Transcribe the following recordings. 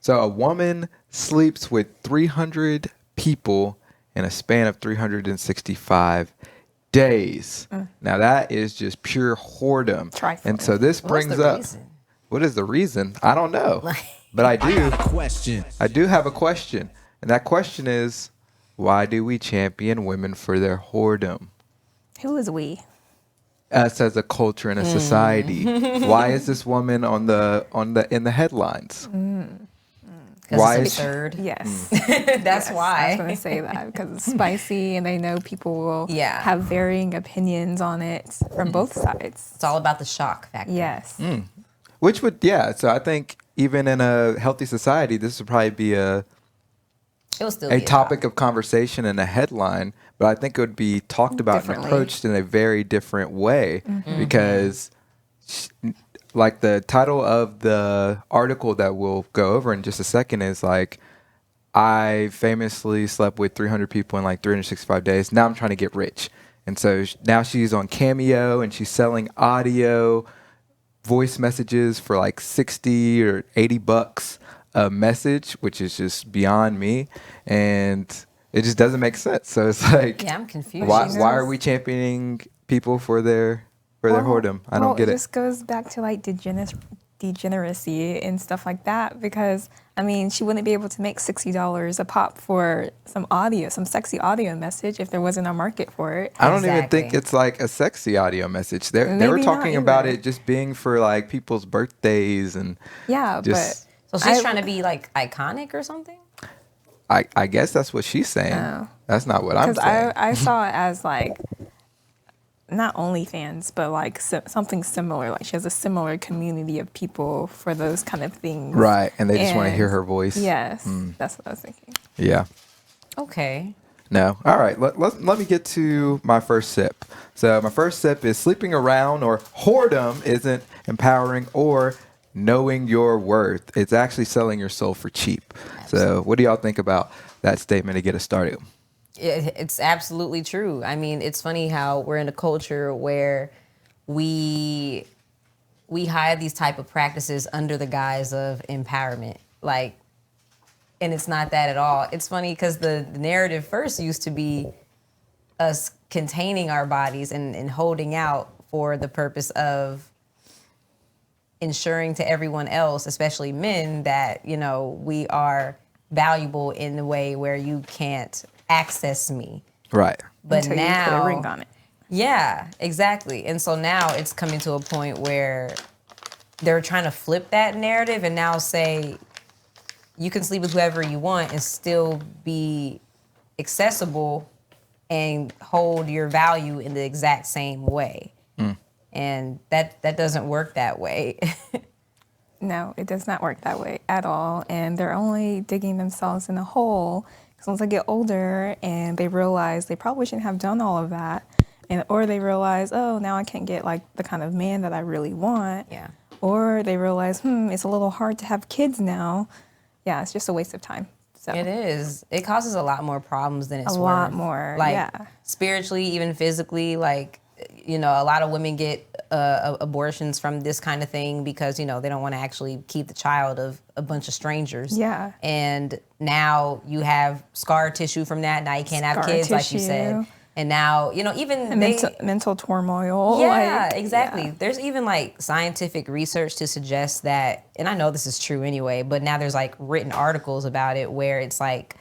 So a woman sleeps with 300 people in a span of 365 days. Now that is just pure whoredom. And Trifling. so this What's the brings up, reason? what is the reason? I don't know. Like, But I I do got a question. I do have a question. And that question is, why do we champion women for their whoredom? Who is we? Us as a culture and a society. Why is this woman in the headlines? because Why it's is she- absurd. Yes. That's Yes, I was why. going to say that because it's spicy and they know people will Yeah. have varying opinions on it from both sides. It's all about the shock factor. Yes. Which would, yeah. So I think even in a healthy society, this would probably be It will still a be topic of conversation and a headline, but I think it would be talked about and Differently. approached in a very different way because, like, the title of the article that we'll go over in just a second is like, I famously slept with 300 people in like 365 days. Now I'm trying to get rich. And so now she's on Cameo and she's selling audio voice messages for like 60 or 80 bucks a message, which is just beyond me. And it just doesn't make sense. So it's like, Yeah, I'm confused. why are we championing people for their whoredom? I don't get It it. just goes back to like degeneracy and stuff like that because, I mean, she wouldn't be able to make $60 a pop for some sexy audio message if there wasn't a market for it. I don't even Exactly. think it's like a sexy audio message. They were Maybe not talking about either. it just being for like people's birthdays and Yeah, just, So she's trying to be like iconic or something? I guess that's what she's saying. Oh. That's not what I'm because saying. I saw it as like not OnlyFans, but like something similar. Like she has a similar community of people for those kind of things. Right. And they just want to And hear her voice. Yes, that's what I was thinking. Yeah. Okay. No. All right. Let me get to my first sip. So my first sip is sleeping around or whoredom isn't empowering or knowing your worth. It's actually selling your soul for cheap. So what do y'all think about that statement to get us started? It's absolutely true. I mean, it's funny how we're in a culture where we hide these type of practices under the guise of empowerment. Like, and it's not that at all. It's funny because the narrative first used to be us containing our bodies and holding out for the purpose of ensuring to everyone else, especially men, that, you know, we are valuable in the way where you can't access me. Right. But Until now, you put a ring on it. yeah, exactly. And so now it's coming to a point where they're trying to flip that narrative and now say you can sleep with whoever you want and still be accessible and hold your value in the exact same way. And that doesn't work that way. No, it does not work that way at all. And they're only digging themselves in a hole because once they get older and they realize they probably shouldn't have done all of that, or they realize, oh, now I can't get like the kind of man that I really want. Yeah. Or they realize, it's a little hard to have kids now. Yeah, it's just a waste of time. So It is. It causes a lot more problems than it's A worth. lot more, Like yeah. spiritually, even physically. Like, you know, a lot of women get abortions from this kind of thing because, you know, they don't want to actually keep the child of a bunch of strangers. Yeah. And now you have scar tissue from that. Now you can't have Scar kids, like you said. tissue. And now, you know, even and mental turmoil. yeah, like, exactly. yeah. There's even like scientific research to suggest that, and I know this is true anyway, but now there's like written articles about it where it's like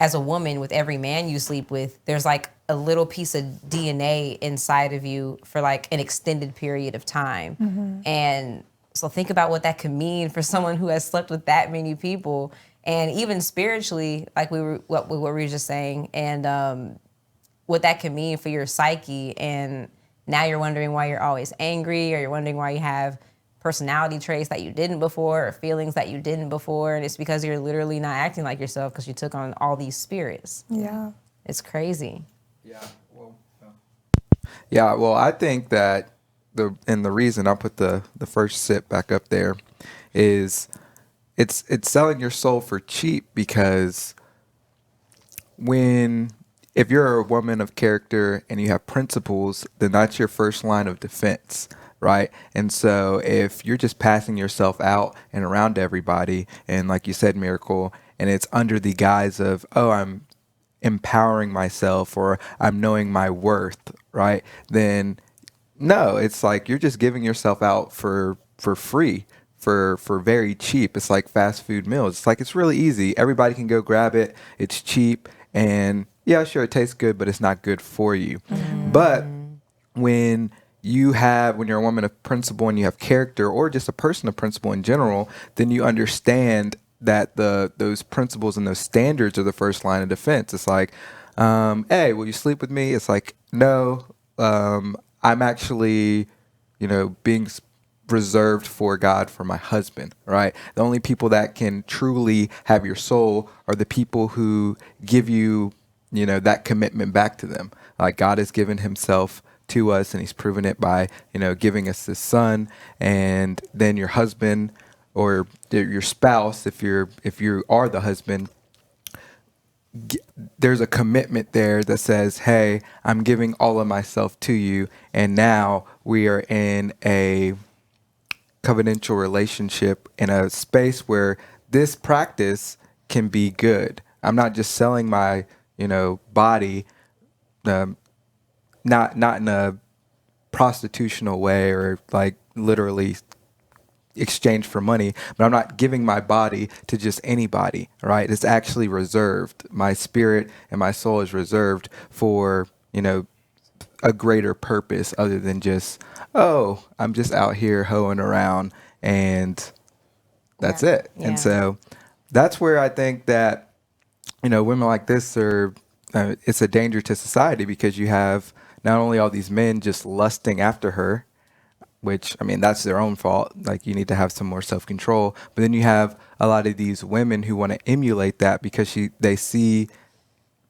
as a woman, with every man you sleep with, there's like a little piece of DNA inside of you for like an extended period of time. And so think about what that could mean for someone who has slept with that many people. And even spiritually, like what we were just saying, and what that can mean for your psyche. And now you're wondering why you're always angry, or you're wondering why you have personality traits that you didn't before, or feelings that you didn't before. And it's because you're literally not acting like yourself because you took on all these spirits. Yeah. It's crazy. Yeah, well, I think that the reason I'll put the first sip back up there is it's selling your soul for cheap because if you're a woman of character and you have principles, then that's your first line of defense. right? And so if you're just passing yourself out and around everybody, and like you said, Miracle, and it's under the guise of, oh, I'm empowering myself or I'm knowing my worth, right? Then no, it's like you're just giving yourself out for free, for very cheap. It's like fast food meals. It's like it's really easy. Everybody can go grab it. It's cheap, and yeah, sure, it tastes good, but it's not good for you. But when when you're a woman of principle and you have character, or just a person of principle in general, then you understand that those principles and those standards are the first line of defense. It's like, hey, will you sleep with me? It's like, no, I'm actually, being reserved for God, for my husband, right? The only people that can truly have your soul are the people who give you, that commitment back to them. Like God has given himself to us, and he's proven it by, giving us his son, and then your husband or your spouse, if you are the husband, there's a commitment there that says, hey, I'm giving all of myself to you, and now we are in a covenantal relationship in a space where this practice can be good. I'm not just selling my, body, not in a prostitutional way or like literally exchange for money, but I'm not giving my body to just anybody, right? It's actually reserved. My spirit and my soul is reserved for, a greater purpose other than just, oh, I'm just out here hoeing around and that's it. Yeah. And so that's where I think that, women like this are, it's a danger to society, because you have not only all these men just lusting after her, which, I mean, that's their own fault. Like, you need to have some more self-control. But then you have a lot of these women who want to emulate that because they see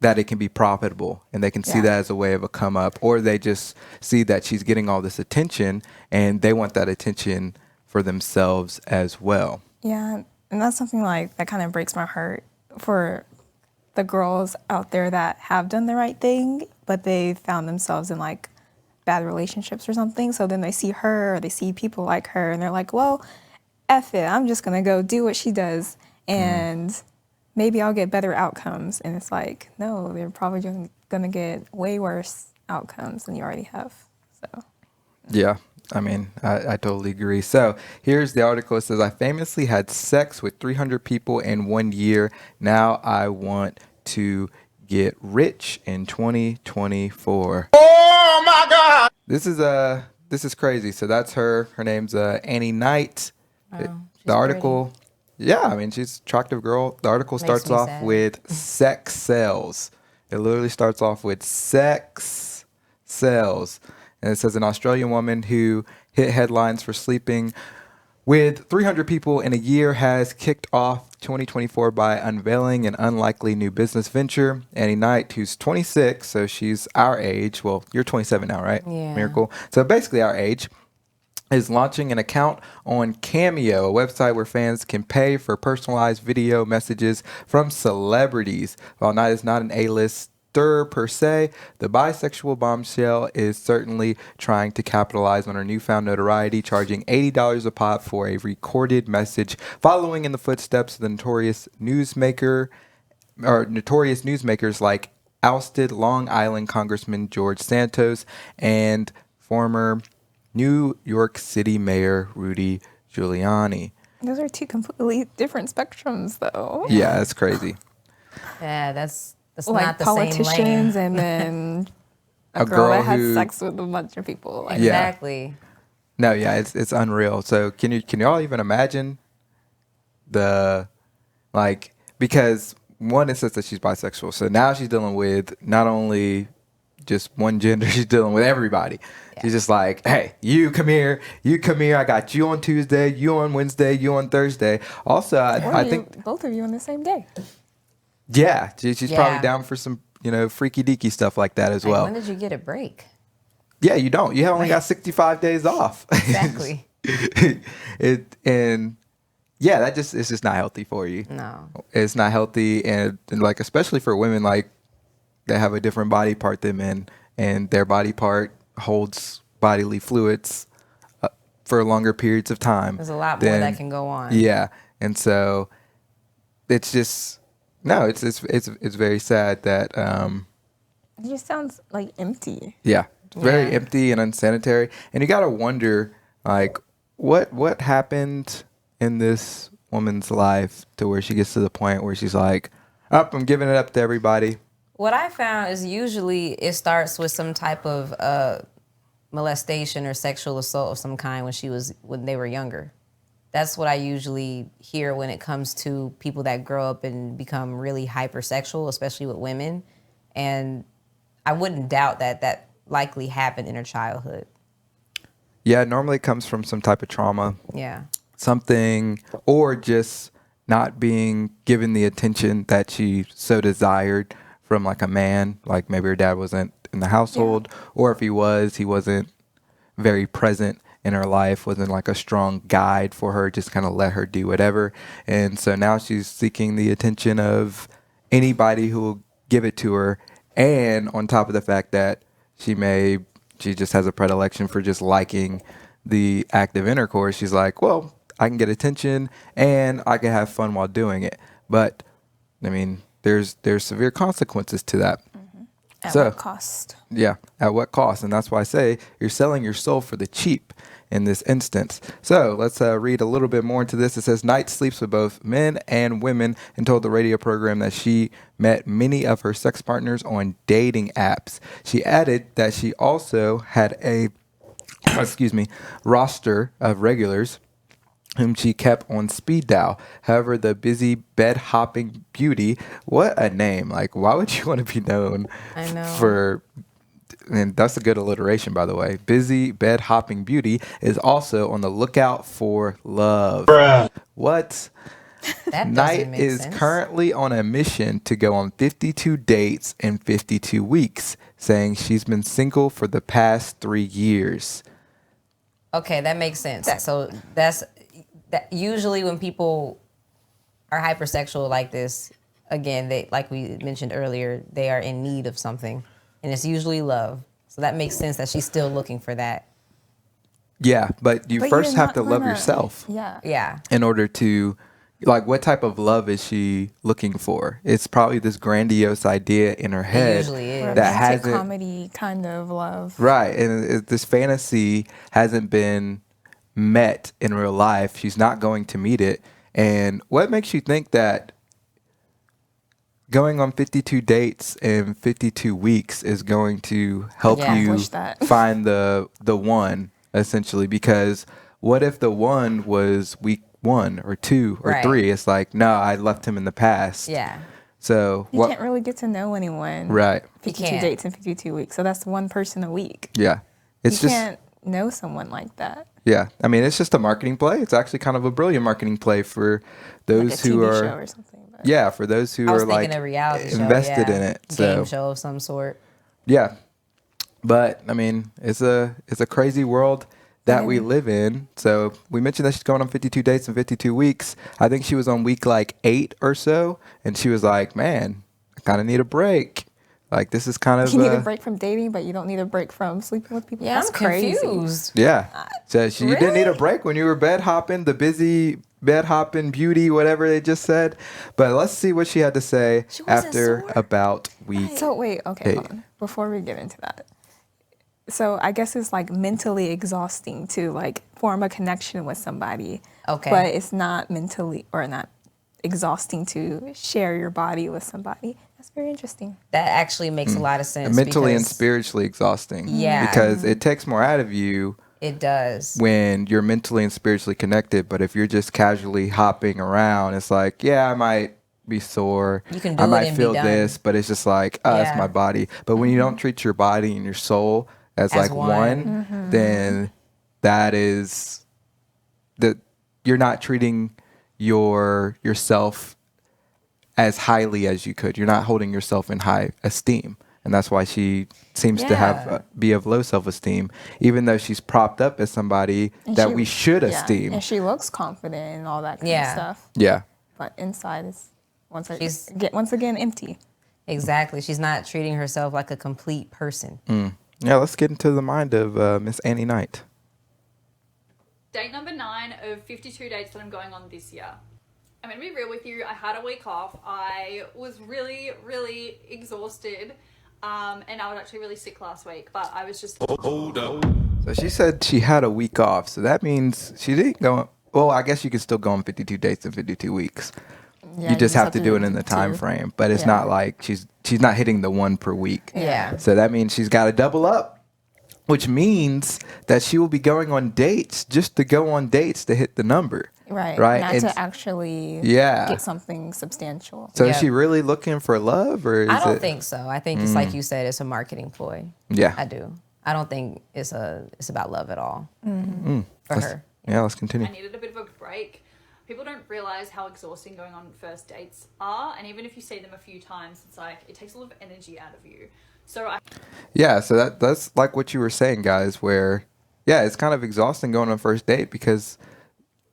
that it can be profitable, and they can see that as a way of a come up, or they just see that she's getting all this attention and they want that attention for themselves as well. Yeah, and that's something like that kind of breaks my heart for the girls out there that have done the right thing, but they found themselves in like bad relationships or something. So then they see her, or they see people like her, and they're like, well, F it, I'm just gonna go do what she does, and maybe I'll get better outcomes. And it's like, no, they're probably gonna get way worse outcomes than you already have. So Yeah, I mean, I totally agree. So here's the article. It says, I famously had sex with 300 people in 1 year. Now I want to get rich in 2024. Oh my God! This is crazy. So that's her. Her name's Annie Knight. The article. Pretty. Yeah, I mean, she's an attractive girl. The article Makes starts me off sad. with sex sells. It literally starts off with sex sells. And it says an Australian woman who hit headlines for sleeping with 300 people in a year has kicked off 2024 by unveiling an unlikely new business venture. Annie Knight, who's 26, so she's our age. Well, you're 27 now, right? Yeah. Miracle. So basically our age, is launching an account on Cameo, a website where fans can pay for personalized video messages from celebrities. While Knight is not an A-lister per se, the bisexual bombshell is certainly trying to capitalize on her newfound notoriety, charging $80 a pop for a recorded message, following in the footsteps of the notorious newsmakers like ousted Long Island Congressman George Santos and former New York City Mayor Rudy Giuliani. those are two completely different spectrums, though. Yeah, that's crazy. Yeah, that's Like not the same lane. politicians, and then a girl that has sex with a bunch of people. Like, Yeah. Exactly. No, yeah, it's unreal. So can y'all even imagine because one, it says that she's bisexual. So now she's dealing with not only just one gender, she's dealing with everybody. Yeah. She's just like, hey, you come here. I got you on Tuesday, you on Wednesday, you on Thursday. Also, I think both of you on the same day. Yeah, she's probably down for some, freaky deaky stuff like that as well. When did you get a break? Yeah, you don't. You only got 65 days off. Exactly. It's just not healthy for you. No. It's not healthy, and like especially for women, like they have a different body part than men, and their body part holds bodily fluids for longer periods of time. There's a lot more that can go on. Yeah, and so it's just no, it's very sad that It just sounds like empty. yeah, it's very Yeah. empty and unsanitary, and you gotta wonder like what happened in this woman's life to where she gets to the point where she's like, up, I'm giving it up to everybody. What I found is usually it starts with some type of molestation or sexual assault of some kind when they were younger. That's what I usually hear when it comes to people that grow up and become really hypersexual, especially with women. And I wouldn't doubt that likely happened in her childhood. Yeah, it normally comes from some type of trauma, Yeah. something, or just not being given the attention that she so desired from like a man. Like maybe her dad wasn't in the household, or if he wasn't very present in her life, wasn't like a strong guide for her, just kind of let her do whatever. And so now she's seeking the attention of anybody who will give it to her. And on top of the fact that she just has a predilection for just liking the act of intercourse. She's like, well, I can get attention and I can have fun while doing it. But I mean, there's severe consequences to that. At So- what cost? Yeah, at what cost? And that's why I say you're selling your soul for the cheap in this instance. So let's read a little bit more into this. It says, Knight sleeps with both men and women and told the radio program that she met many of her sex partners on dating apps. She added that she also had a roster of regulars whom she kept on speed dial. However, the busy bed hopping beauty, what a name. Like, why would you want to be known I know. for, and that's a good alliteration, by the way. Busy bed hopping beauty is also on the lookout for love. Bruh. What? That doesn't Knight make is sense. currently on a mission to go on 52 dates in 52 weeks, saying she's been single for the past 3 years. Okay, that makes sense. So that usually when people are hypersexual like this, again, they, like we mentioned earlier, they are in need of something, and it's usually love. So that makes sense that she's still looking for that. Yeah, but you But first you're have not to love gonna- yourself Yeah. Yeah. in order to, like, what type of love is she looking for? It's probably this grandiose idea in her head usually is. Or Yeah. a that romantic hasn't, comedy kind of love. right, and this fantasy hasn't been met in real life. She's not going to meet it. And what makes you think that going on 52 dates in 52 weeks is going to help Yeah. you Accomplish that. find the one, essentially? Because what if the one was week 1 or 2 or Right. 3? It's like, no, I left him in the past. Yeah. So You what? can't really get to know anyone. Right. 52 can't. dates in 52 weeks. So that's one person a week. Yeah. It's you just can't know someone like that. yeah. I mean, it's just a marketing play. It's actually kind of a brilliant marketing play for those Like a who TV are show or something. But yeah, for those who I was are thinking like a reality show, invested yeah. in it. Game So show of some sort. yeah, but I mean, it's a crazy world that we Yeah. live in. So we mentioned that she's going on 52 dates in 52 weeks. I think she was on week like 8 or so, and she was like, "Man, I kind of need a break. Like this is kind of you need a break from dating, but you don't need a break from sleeping with people. Yeah, That's I'm crazy. confused. yeah." So you didn't need a really? break when you were bed hopping, the busy bed hopping beauty, whatever they just said. But let's see what she had to say She wasn't after sore? about week. So wait, okay, Hey. hold on. Before we get into that. So I guess it's like mentally exhausting to like form a connection with somebody. Okay. But it's not mentally or not exhausting to share your body with somebody. That's very interesting. That actually makes a lot of sense. Mentally and because spiritually exhausting. Yeah. Because it takes more out of you It does. when you're mentally and spiritually connected. But if you're just casually hopping around, it's like, yeah, I might be sore. You can do I it might and be feel done. this, but it's just like, oh, it's Yeah. my body. But when you don't treat your body and your soul as like one, then that is that you're not treating yourself as highly as you could. You're not holding yourself in high esteem. And that's why she seems to have Yeah. be of low self-esteem, even though she's propped up as somebody And that she- we should yeah, esteem. And she looks confident and all that kind Yeah. of stuff. Yeah. But inside is She's- once again empty. Exactly. She's not treating herself like a complete person. Yeah, let's get into the mind of Miss Annie Knight. Date number 9 of 52 dates that I'm going on this year. I'm going to be real with you. I had a week off. I was really, really exhausted. And I was actually really sick last week, but I was just... Hold up. So she said she had a week off. So that means she didn't go. Well, I guess you can still go on 52 dates in 52 weeks. Yeah, You just have to do it in the time two. frame. But it's Yeah. not like she's not hitting the one per week. Yeah. So that means she's got to double up, which means that she will be going on dates just to go on dates to hit the number. Right. Right. Not And to actually yeah. get something substantial. So Yeah. is she really looking for love, or is I don't it? think so. I think it's like you said, it's a marketing ploy. Yeah. I do. I don't think it's about love at all for Let's- her. Yeah. Let's continue. I needed a bit of a break. People don't realize how exhausting going on first dates are, and even if you see them a few times, it's like it takes a lot of energy out of you. So Yeah, so that's like what you were saying, guys, where yeah, it's kind of exhausting going on a first date because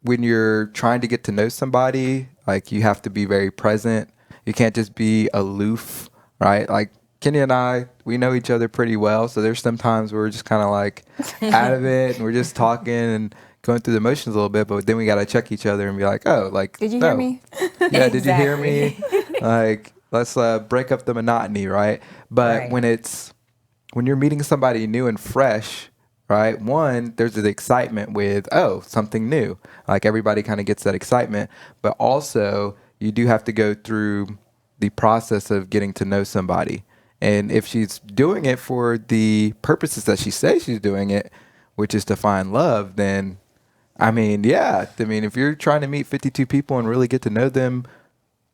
when you're trying to get to know somebody, like you have to be very present. You can't just be aloof, right? Like Kenya and I, we know each other pretty well, so there's some times where we're just kind of like out of it and we're just talking and going through the motions a little bit, but then we got to check each other and be like, "Oh, like Did you no. hear me? Yeah, did you hear me? Like, let's break up the monotony, right? But Right. when you're meeting somebody new and fresh, right? One, there's the excitement with, oh, something new. Like everybody kind of gets that excitement, but also you do have to go through the process of getting to know somebody. And if she's doing it for the purposes that she says she's doing it, which is to find love, then I mean, yeah. I mean, if you're trying to meet 52 people and really get to know them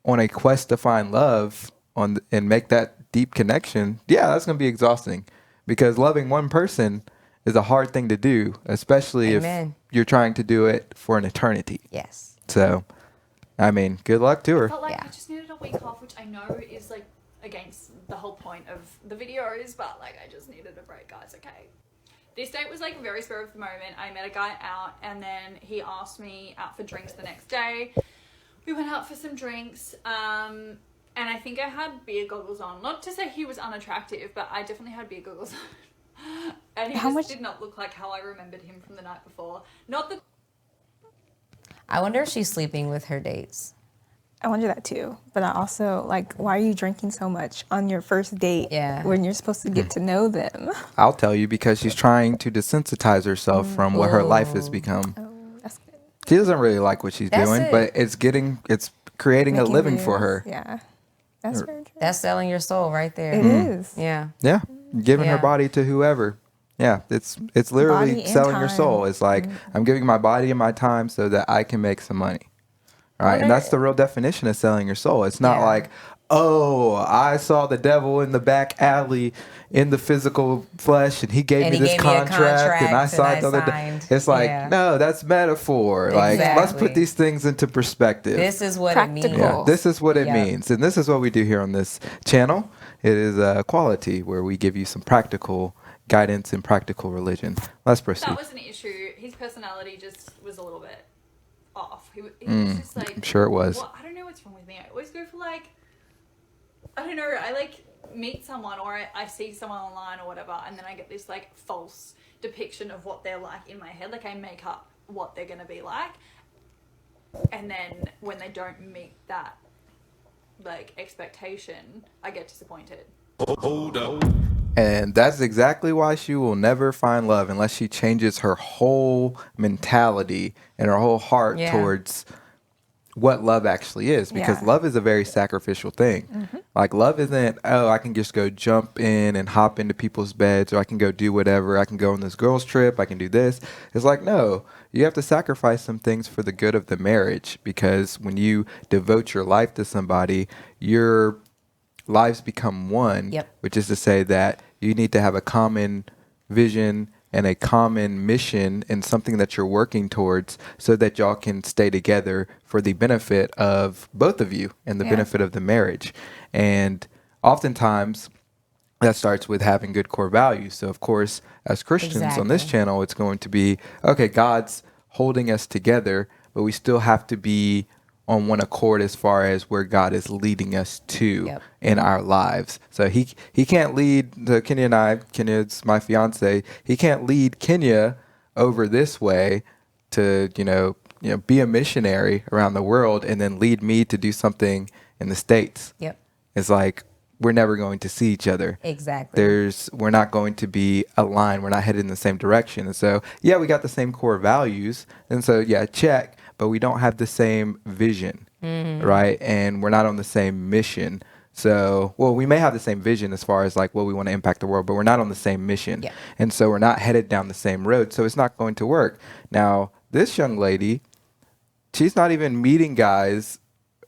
on a quest to find love and make that deep connection, yeah, that's going to be exhausting because loving one person is a hard thing to do, especially Amen. if you're trying to do it for an eternity. Yes. So, I mean, good luck to her. I felt like Yeah. I just needed a week off, which I know is like against the whole point of the videos, but like I just needed a break, guys. Okay. This date was like very spur of the moment. I met a guy out and then he asked me out for drinks the next day. We went out for some drinks. And I think I had beer goggles on. Not to say he was unattractive, but I definitely had beer goggles on. And he did not look like how I remembered him from the night before. Not that I wonder if she's sleeping with her dates. I wonder that too. But I also like, why are you drinking so much on your first date when you're supposed to get to know them? I'll tell you because she's trying to desensitize herself from what her life has become. Oh, that's good. She doesn't really like what she's That's doing, it. but it's creating a Making living for videos. her. Yeah. That's very true. That's selling your soul right there. It is. Yeah. Yeah, giving her Yeah. body to whoever. Yeah, it's literally Body and selling your time. soul. It's like I'm giving my body and my time so that I can make some money. Right, and that's the real definition of selling your soul. It's not Yeah. like, oh, I saw the devil in the back alley in the physical flesh, and he gave And me he this gave me a contract, and I contract, signed and the I other day. signed. It's like, Yeah. no, that's metaphor. Like, let's put Exactly. these things into perspective. This is what Practical. it means. Yeah, this is what it Yep. means. And this is what we do here on this channel. It is quality, where we give you some practical guidance and practical religion. Let's proceed. that was an issue. His personality just was a little bit off. He was just like... I'm sure it was. Well, I don't know what's wrong with me. I always go for like... I don't know. I like meet someone or I see someone online or whatever, and then I get this like false depiction of what they're like in my head. Like I make up what they're going to be like. And then when they don't meet that like expectation, I get disappointed. Hold up. And that's exactly why she will never find love unless she changes her whole mentality and her whole heart Yeah. towards what love actually is. Because Yeah. love is a very sacrificial thing. Like love isn't, oh, I can just go jump in and hop into people's beds, or I can go do whatever. I can go on this girls trip. I can do this. It's like, no, you have to sacrifice some things for the good of the marriage. Because when you devote your life to somebody, your lives become one, Yep. which is to say that you need to have a common vision and a common mission and something that you're working towards so that y'all can stay together for the benefit of both of you and the Yeah. benefit of the marriage. And oftentimes that starts with having good core values. So of course, as Christians on this Exactly. channel, it's going to be, okay, God's holding us together, but we still have to be on one accord as far as where God is leading us to Yep. in our lives. So he can't lead Kenya and I, Kenya's my fiance, he can't lead Kenya over this way to, be a missionary around the world and then lead me to do something in the States. Yep. It's like we're never going to see each other. Exactly. We're not going to be aligned. We're not headed in the same direction. And so, yeah, we got the same core values. And so, yeah, check, but we don't have the same vision, right? And we're not on the same mission. So, well, we may have the same vision as far as like what we want to impact the world, but we're not on the same mission. Yeah. And so we're not headed down the same road. So it's not going to work. Now, this young lady, she's not even meeting guys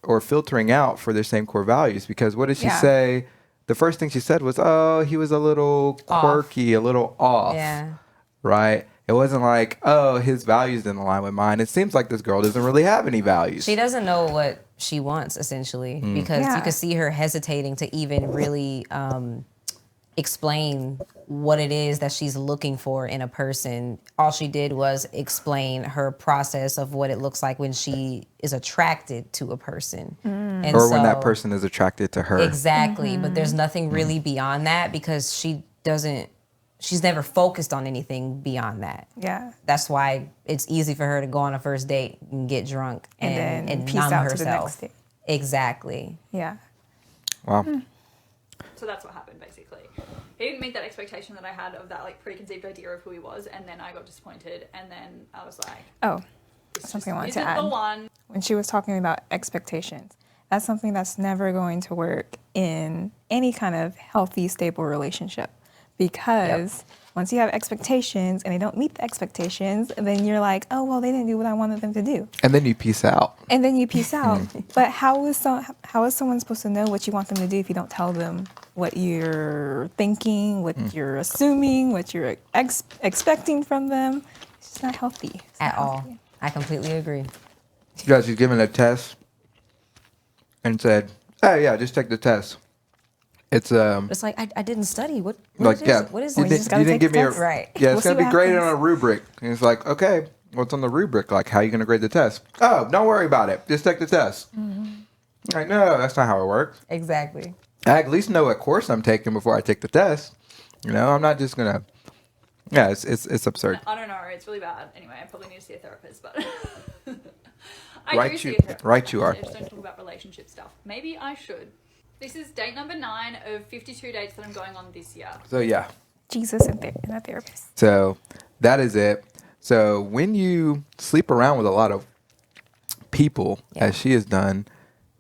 or filtering out for their same core values, because what did she say? The first thing she said was, oh, he was a little quirky, a little off. Yeah. Right? It wasn't like, oh, his values didn't align with mine. It seems like this girl doesn't really have any values. She doesn't know what she wants, essentially, because you can see her hesitating to even really explain what it is that she's looking for in a person. All she did was explain her process of what it looks like when she is attracted to a person. And or when that person is attracted to her. Exactly. But there's nothing really beyond that, because she's never focused on anything beyond that. Yeah. That's why it's easy for her to go on a first date and get drunk and then peace numb out herself. to the next date. Exactly. Yeah. Wow. So that's what happened, basically. He didn't meet that expectation that I had of that like preconceived idea of who he was, and then I got disappointed, and then I was like, Oh, this something I just wanted to isn't add. the one. When she was talking about expectations, that's something that's never going to work in any kind of healthy, stable relationship. Because once you have expectations and they don't meet the expectations, then you're like, oh, well, they didn't do what I wanted them to do. And then you peace out. And then you peace out. But how is someone supposed to know what you want them to do if you don't tell them what you're thinking, what you're assuming, what you're expecting from them? It's just not healthy. It's not At all. healthy. I completely agree. Yeah, she's given a test and said, hey, yeah, just take the test. It's It's like, I didn't study. What like, is it? yeah, What is you, it? just did, gotta you didn't take give me the a test. Right. Yeah, We'll it's gonna see be what graded happens. on a rubric. And it's like, okay, what's on the rubric? Like, how are you gonna grade the test? Oh, don't worry about it. Just take the test. Like, no, that's not how it works. Exactly. I at least know what course I'm taking before I take the test. I'm not just gonna. Yeah, it's absurd. I don't know. It's really bad. Anyway, I probably need to see a therapist, but I Right do see you- a therapist. right you are. I just don't talk about relationship stuff. Maybe I should. This is date number 9 of 52 dates that I'm going on this year. So yeah. Jesus and a therapist. So that is it. So when you sleep around with a lot of people, as she has done,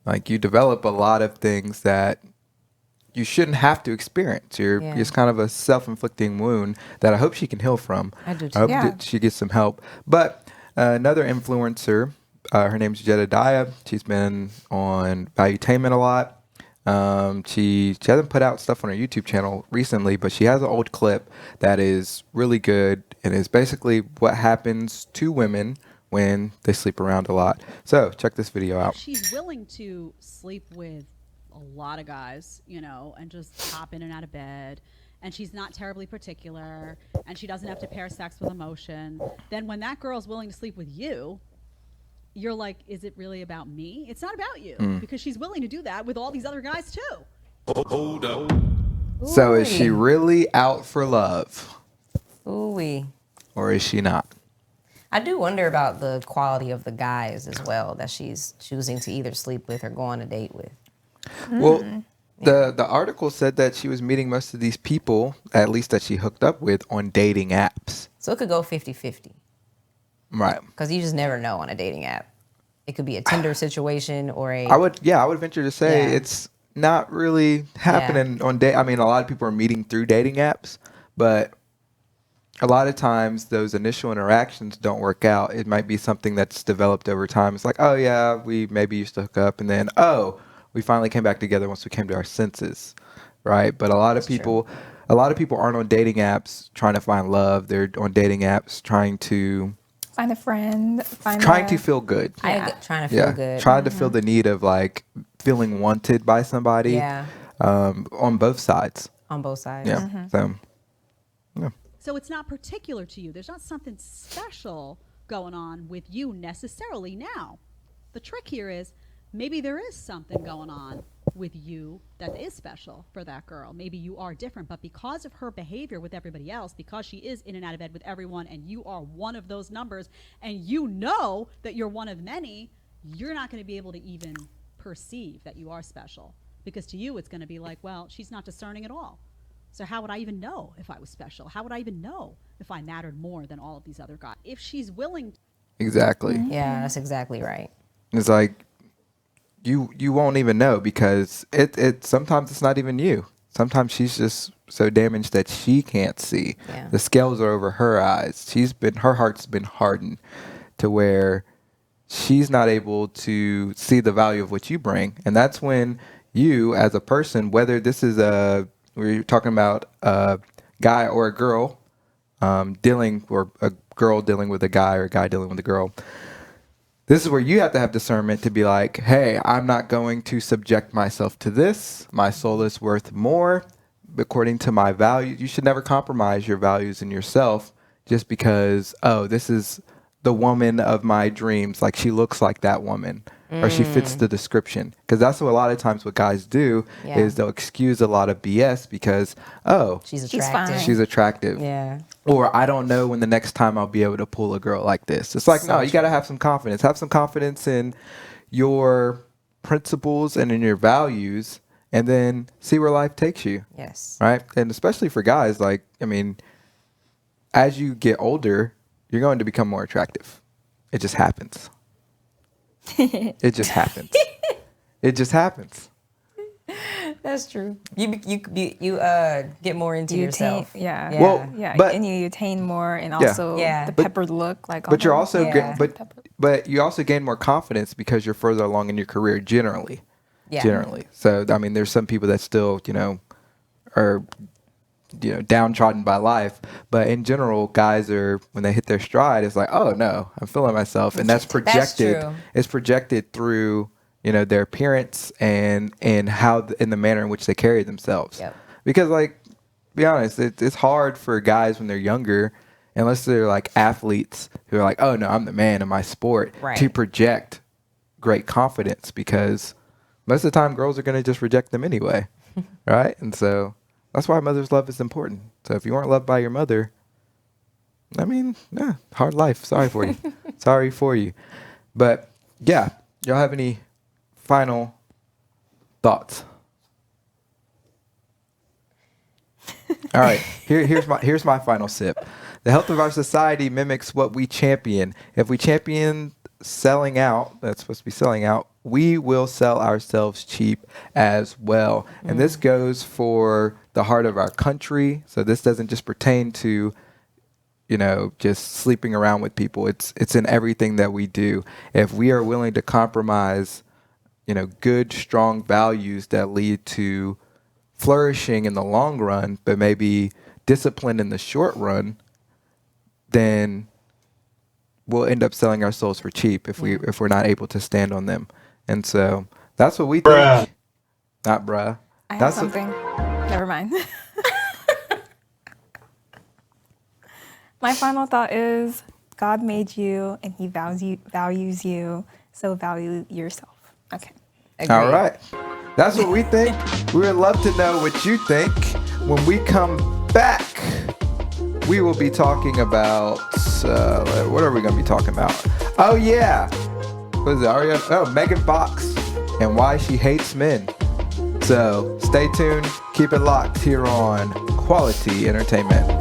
like you develop a lot of things that you shouldn't have to experience. It's kind of a self-inflicting wound that I hope she can heal from. I do I too. hope Yeah. that she gets some help. But another influencer, her name's Jedediah. She's been on Valuetainment a lot. She hasn't put out stuff on her YouTube channel recently, but she has an old clip that is really good and is basically what happens to women when they sleep around a lot. So check this video out. She's willing to sleep with a lot of guys, and just hop in and out of bed, and she's not terribly particular, and she doesn't have to pair sex with emotion. Then when that girl's willing to sleep with you, you're like, is it really about me? It's not about you, because she's willing to do that with all these other guys too. Hold up. So is she really out for love Ooh-wee. or is she not? I do wonder about the quality of the guys as well that she's choosing to either sleep with or go on a date with. Well, the article said that she was meeting most of these people, at least that she hooked up with, on dating apps. So it could go 50-50. Right. Because you just never know on a dating app. It could be a Tinder situation or a... I would venture to say Yeah. it's not really happening on date. I mean, a lot of people are meeting through dating apps, but a lot of times those initial interactions don't work out. It might be something that's developed over time. It's like, oh yeah, we maybe used to hook up, and then we finally came back together once we came to our senses, right? But a lot of people aren't on dating apps trying to find love. They're on dating apps trying to Find a friend. trying to feel good. Trying to feel good. Trying to feel the need of like feeling wanted by somebody. Yeah. On both sides. On both sides. Yeah. So. Yeah. So it's not particular to you. There's not something special going on with you necessarily now. The trick here is maybe there is something going on with you that is special for that girl. Maybe you are different, but because of her behavior with everybody else, because she is in and out of bed with everyone, and you are one of those numbers, and you know that you're one of many, you're not going to be able to even perceive that you are special. Because to you, it's going to be like, well, she's not discerning at all. So how would I even know if I was special? How would I even know if I mattered more than all of these other guys? If she's willing to. Exactly. Yeah, that's exactly right. It's like you won't even know because it sometimes it's not even you. Sometimes she's just so damaged that she can't see. Yeah. The scales are over her eyes. Her heart's been hardened to where she's not able to see the value of what you bring. And that's when you as a person, whether this is we're talking about a guy or a girl or a girl dealing with a guy or a guy dealing with a girl, this is where you have to have discernment to be like, hey, I'm not going to subject myself to this. My soul is worth more according to my values. You should never compromise your values in yourself just because, oh, this is the woman of my dreams. Like she looks like that woman or she fits the description. Because that's what a lot of times what guys do is they'll excuse a lot of BS because, oh, She's She's attractive. fine. she's attractive. Yeah. Or I don't know when the next time I'll be able to pull a girl like this. It's like, no, you got to have some confidence. Have some confidence in your principles and in your values and then see where life takes you. Yes. Right? And especially for guys, like, I mean, as you get older, you're going to become more attractive. It just happens. It just happens. It just happens. That's true. You get more into You yourself. attain, yeah. Yeah. Well, Yeah, but- and you attain more, and also Yeah. the But- peppered look, like. But you're all also Yeah. but you also gain more confidence because you're further along in your career generally. Yeah. Generally. So I mean there's some people that still, are downtrodden by life, but in general guys are when they hit their stride it's like, oh no, I'm feeling myself, and that's projected. true. It's projected through their appearance and how in the manner in which they carry themselves. Yep. Because like be honest, it's hard for guys when they're younger, unless they're like athletes who are like, oh no, I'm the man in my sport, Right. to project great confidence, because most of the time girls are going to just reject them anyway. Right? And so that's why mother's love is important. So if you weren't loved by your mother, I mean, yeah, hard life. Sorry for you. Sorry for you. But yeah, y'all have any final thoughts? All right, here's my final sip. The health of our society mimics what we champion. If we champion selling out, that's supposed to be selling out, we will sell ourselves cheap as well. And this goes for the heart of our country. So this doesn't just pertain to, just sleeping around with people. It's in everything that we do. If we are willing to compromise, good, strong values that lead to flourishing in the long run, but maybe discipline in the short run, then we'll end up selling our souls for cheap if we're not able to stand on them. And so that's what we think. Not bruh. I have That's something. Never mind. My final thought is God made you and he values you, so value yourself. Okay. All right. That's what we think. We would love to know what you think. When we come back, we will be talking about, what are we going to be talking about? Oh, yeah. What is it? Oh, Megan Fox and why she hates men. So stay tuned. Keep it locked here on Quality Entertainment.